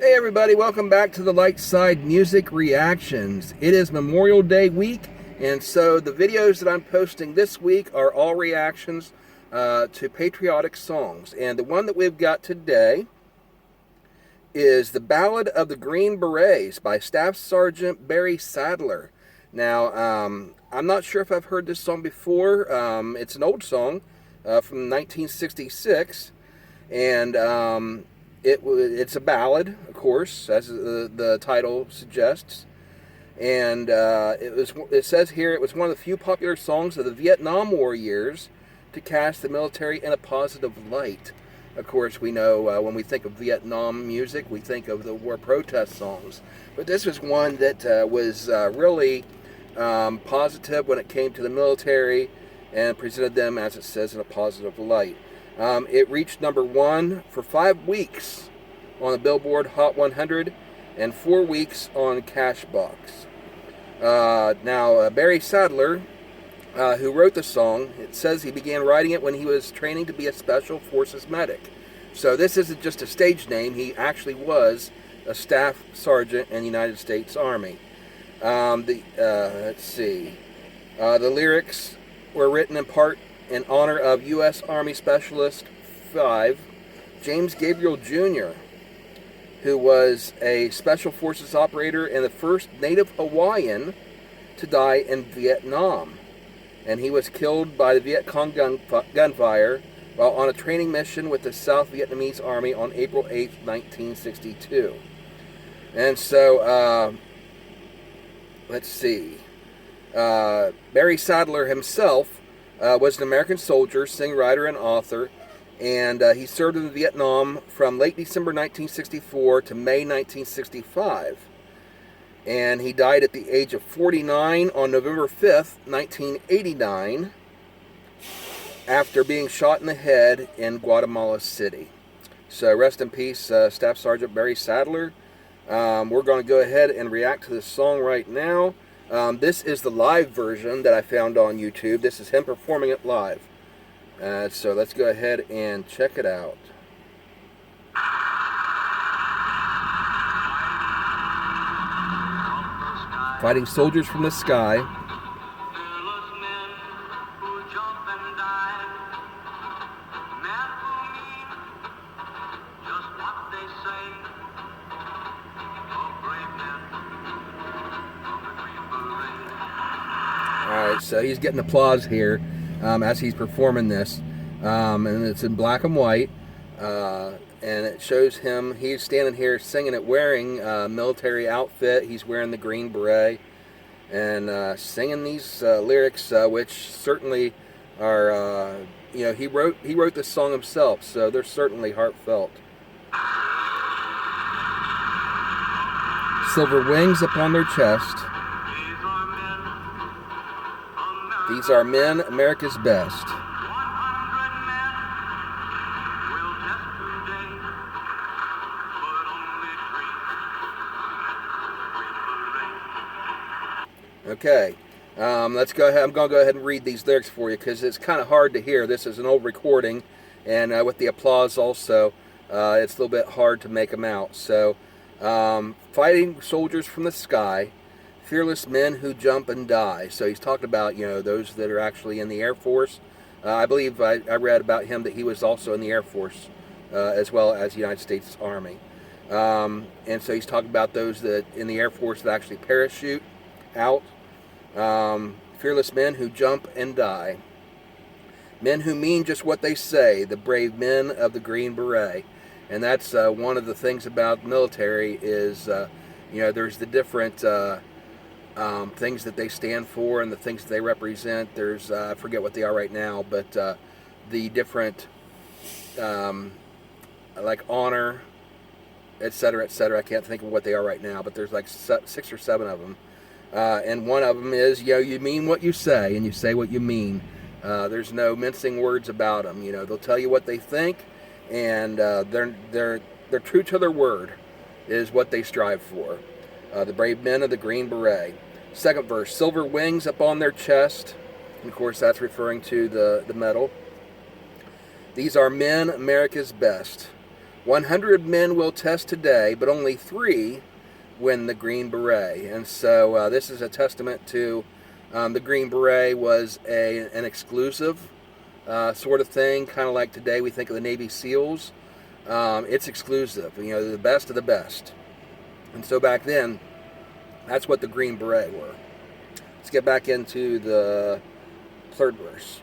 Hey everybody, welcome back to the Light Side Music Reactions. It is Memorial Day week, and so the videos that I'm posting this week are all reactions to patriotic songs. And the one that we've got today is the Ballad of the Green Berets by Staff Sergeant Barry Sadler. Now, I'm not sure if I've heard this song before. It's an old song from 1966, and it's a ballad, of course, as the title suggests. And it says here it was one of the few popular songs of the Vietnam War years to cast the military in a positive light. Of course, we know when we think of Vietnam music, we think of the war protest songs. But this was one that was really positive when it came to the military and presented them, as it says, in a positive light. It reached #1 for 5 weeks on the Billboard Hot 100 and 4 weeks on Cashbox. Now, Barry Sadler, who wrote the song, it says he began writing it when he was training to be a Special Forces medic. So this isn't just a stage name. He actually was a staff sergeant in the United States Army. Let's see. The lyrics were written in part in honor of U.S. Army Specialist 5, James Gabriel Jr., who was a Special Forces operator and the first native Hawaiian to die in Vietnam. And he was killed by the Viet Cong gunfire while on a training mission with the South Vietnamese Army on April 8, 1962. And so, let's see. Barry Sadler himself was an American soldier, singer-writer, and author, and he served in Vietnam from late December 1964 to May 1965. And he died at the age of 49 on November 5th, 1989, after being shot in the head in Guatemala City. So rest in peace, Staff Sergeant Barry Sadler. We're going to go ahead and react to this song right now. This is the live version that I found on YouTube. This is him performing it live. So let's go ahead and check it out. Fighting soldiers from the sky. Alright, so he's getting applause here as he's performing this. And it's in black and white. And it shows him, he's standing here singing it wearing a military outfit. He's wearing the Green Beret and singing these lyrics, which certainly are, he wrote this song himself, so they're certainly heartfelt. Silver wings upon their chest. These are men, America's best. Okay, let's go ahead. I'm going to go ahead and read these lyrics for you because it's kind of hard to hear. This is an old recording, and with the applause also, it's a little bit hard to make them out. So, fighting soldiers from the sky, fearless men who jump and die. So he's talking about, those that are actually in the Air Force. I believe I read about him that he was also in the Air Force as well as the United States Army. And so he's talking about those that in the Air Force that actually parachute out. Fearless men who jump and die. Men who mean just what they say, the brave men of the Green Beret. And that's one of the things about military is, there's the different things that they stand for and the things that they represent. There's, I forget what they are right now, but the different, like honor, etc., etc. I can't think of what they are right now, but there's like 6 or 7 of them. And one of them is, you mean what you say, and you say what you mean. There's no mincing words about them. They'll tell you what they think, and they're true to their word, is what they strive for. The brave men of the Green Beret. Second verse, silver wings upon their chest. And of course, that's referring to the medal. These are men, America's best. 100 men will test today, but only 3 win the Green Beret. And so this is a testament to the Green Beret was an exclusive sort of thing, kind of like today we think of the Navy SEALs. It's exclusive, the best of the best. And so back then, that's what the Green Beret were. Let's get back into the third verse.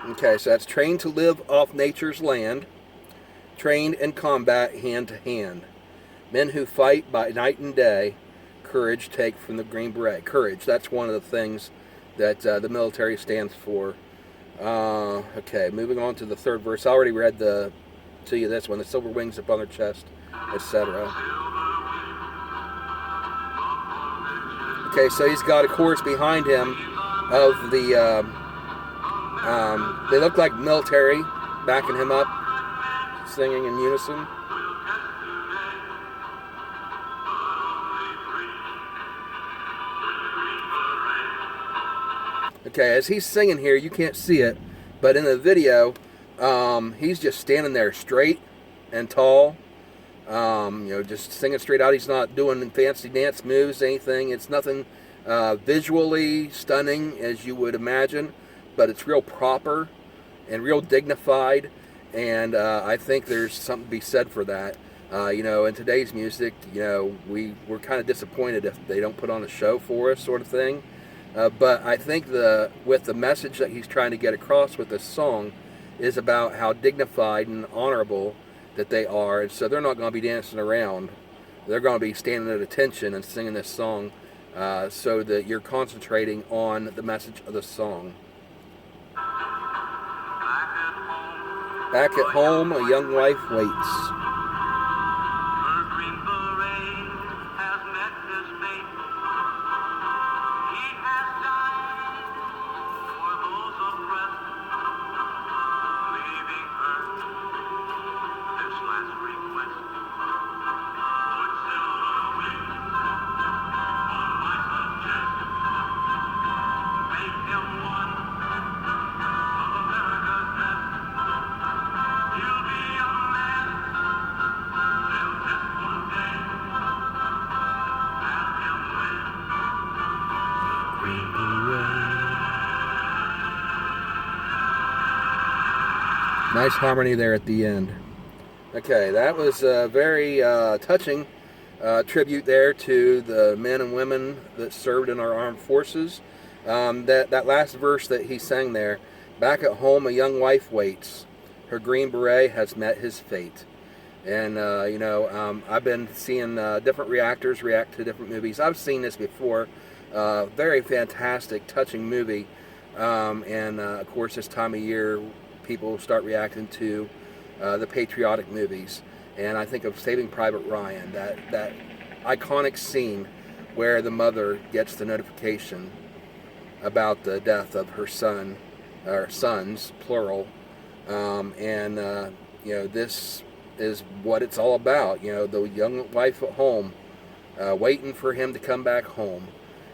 Okay, so that's trained to live off nature's land, trained in combat hand to hand. Men who fight by night and day, courage take from the Green Beret. Courage, that's one of the things that the military stands for. Okay, moving on to the third verse. I already read to you this one, the silver wings upon their chest, etc. Okay, so he's got a chorus behind him of the, they look like military backing him up, singing in unison. Okay, as he's singing here, you can't see it, but in the video, he's just standing there straight and tall, just singing straight out. He's not doing fancy dance moves, anything. It's nothing visually stunning as you would imagine, but it's real proper and real dignified, and I think there's something to be said for that. In today's music, we're kind of disappointed if they don't put on a show for us, sort of thing. But I think with the message that he's trying to get across with this song is about how dignified and honorable that they are, and so they're not going to be dancing around. They're going to be standing at attention and singing this song so that you're concentrating on the message of the song. Back at home, a young wife waits. Nice harmony there at the end. Okay, that was a very touching tribute there to the men and women that served in our armed forces. That last verse that he sang there, back at home a young wife waits, her green beret has met his fate. And, I've been seeing different reactors react to different movies. I've seen this before. Very fantastic, touching movie. Of course, this time of year, people start reacting to the patriotic movies. And I think of Saving Private Ryan, that iconic scene where the mother gets the notification about the death of her son, or sons, plural. This is what it's all about. The young wife at home, waiting for him to come back home.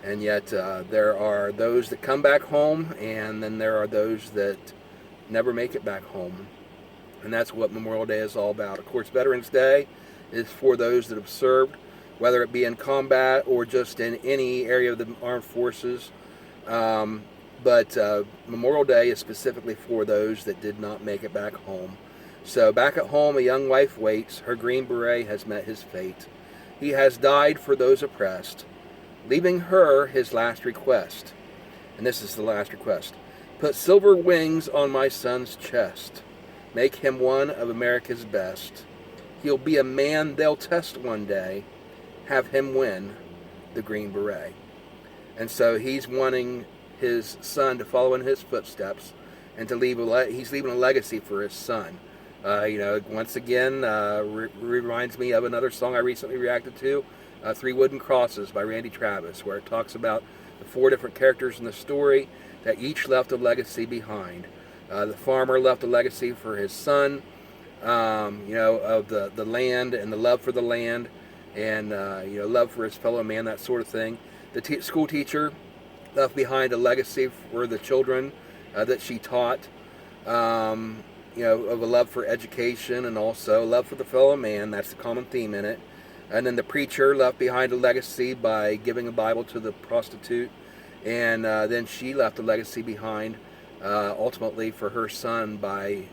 And yet there are those that come back home, and then there are those that never make it back home. And that's what Memorial Day is all about. Of course, Veterans Day is for those that have served, whether it be in combat or just in any area of the armed forces. But Memorial Day is specifically for those that did not make it back home. So back at home, a young wife waits. Her green beret has met his fate. He has died for those oppressed, leaving her his last request. And this is the last request. Put silver wings on my son's chest. Make him one of America's best. He'll be a man they'll test one day. Have him win the Green Beret. And so he's wanting his son to follow in his footsteps and to he's leaving a legacy for his son. Once again, reminds me of another song I recently reacted to, Three Wooden Crosses by Randy Travis, where it talks about the 4 different characters in the story that each left a legacy behind. The farmer left a legacy for his son, of the land and the love for the land, and love for his fellow man, that sort of thing. The school teacher left behind a legacy for the children that she taught, of a love for education and also love for the fellow man. That's the common theme in it. And then the preacher left behind a legacy by giving a Bible to the prostitute, and then she left a legacy behind ultimately for her son by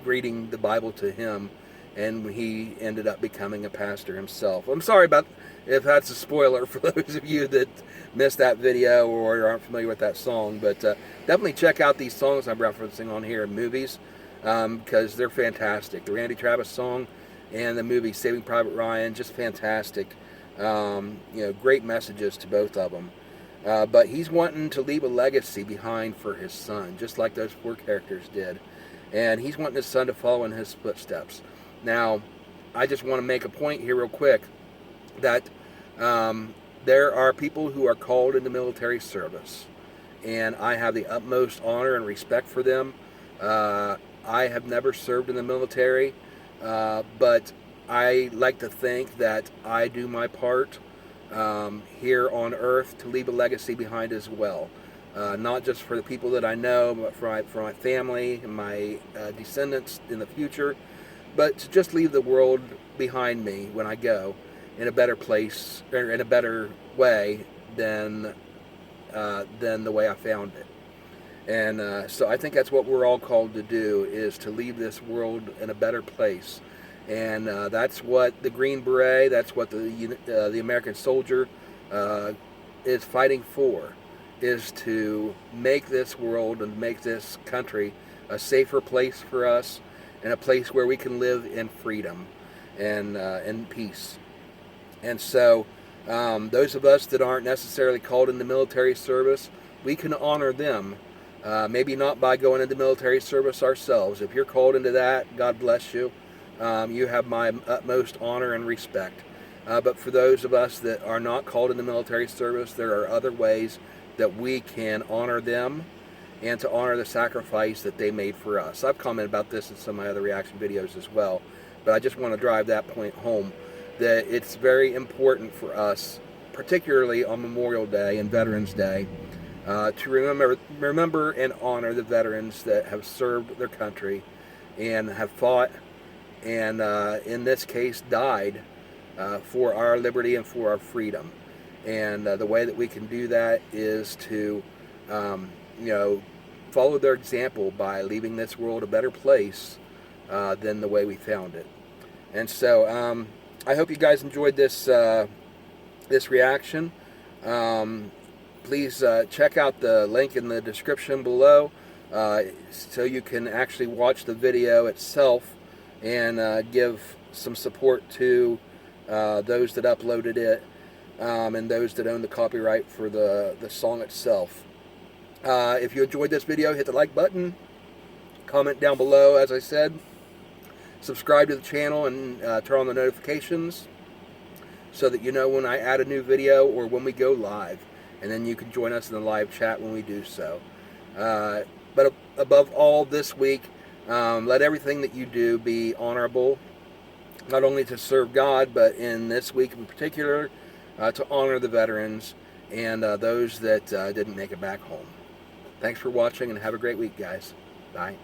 reading the Bible to him, and he ended up becoming a pastor himself. I'm sorry about if that's a spoiler for those of you that missed that video or aren't familiar with that song, but definitely check out these songs I'm referencing on here in movies, because they're fantastic. The Randy Travis song and the movie Saving Private Ryan, just fantastic. Great messages to both of them. But he's wanting to leave a legacy behind for his son, just like those four characters did. And he's wanting his son to follow in his footsteps. Now, I just want to make a point here real quick that there are people who are called into military service, and I have the utmost honor and respect for them. I have never served in the military, but I like to think that I do my part here on earth to leave a legacy behind as well. Not just for the people that I know, but for my family and my descendants in the future, but to just leave the world behind me when I go in a better place, or in a better way than the way I found it. And so I think that's what we're all called to do, is to leave this world in a better place. And that's what the Green Beret, that's what the American soldier is fighting for, is to make this world and make this country a safer place for us, and a place where we can live in freedom and in peace. And so those of us that aren't necessarily called into military service, we can honor them. Maybe not by going into military service ourselves. If you're called into that, God bless you. You have my utmost honor and respect. But for those of us that are not called into military service, there are other ways that we can honor them and to honor the sacrifice that they made for us. I've commented about this in some of my other reaction videos as well, but I just want to drive that point home, that it's very important for us, particularly on Memorial Day and Veterans Day, to remember and honor the veterans that have served their country and have fought and in this case died for our liberty and for our freedom. And the way that we can do that is to follow their example by leaving this world a better place than the way we found it. And so I hope you guys enjoyed this reaction. Please check out the link in the description below so you can actually watch the video itself and give some support to those that uploaded it and those that own the copyright for the song itself. If you enjoyed this video, hit the like button, comment down below, as I said, subscribe to the channel, and turn on the notifications so that you know when I add a new video or when we go live, and then you can join us in the live chat when we do so. But above all, this week, let everything that you do be honorable, not only to serve God, but in this week in particular, to honor the veterans and those that didn't make it back home. Thanks for watching, and have a great week, guys. Bye.